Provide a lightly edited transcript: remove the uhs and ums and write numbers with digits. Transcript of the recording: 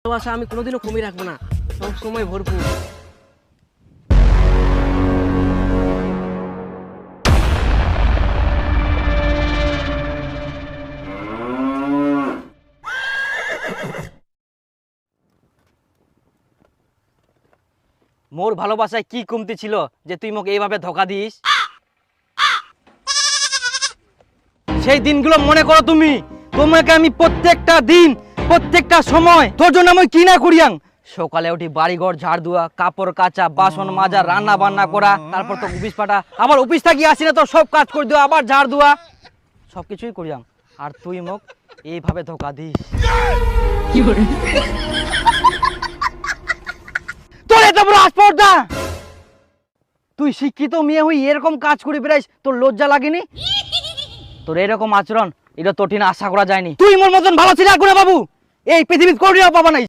ভালোবাসা আমি কোনোদিনও কমিয়ে রাখবো না, সব সময় ভরপুর। মোর ভালোবাসায় কি কমতি ছিল যে তুই মোক এইভাবে ধোকা দিস? সেই দিনগুলো মনে করো তুমি। তোমাকে আমি প্রত্যেকটা দিন প্রত্যেকটা সময় তোর জন্য আমি কি না করিয়াং। সকালে উঠি বাড়িঘর ঝাড় দেওয়া, কাপড় কাচা, বাসন মাজা, রান্না বান্না করা, তারপর তো অফিস পাঠা, আবার অফিস থাকি আসি না তো সব কাজ করে দেওয়া, আবার ঝাড় দেওয়া, সব কিছুই করিয়াং। আর তুই মোক এইভাবে ধোকা দিস। তোর এত বড় আসপর্দা! তুই শিক্ষিত মেয়ে হই এরকম কাজ করে বেড়াইস, তোর লজ্জা লাগেনি? তোর এরকম আচরণ এটা তোর ঠিক আশা করা যায়নি। তুই মোর মতন ভালো ছিল না বাবু, এই পৃথিবীর কোনোদিনও পাবা নাই।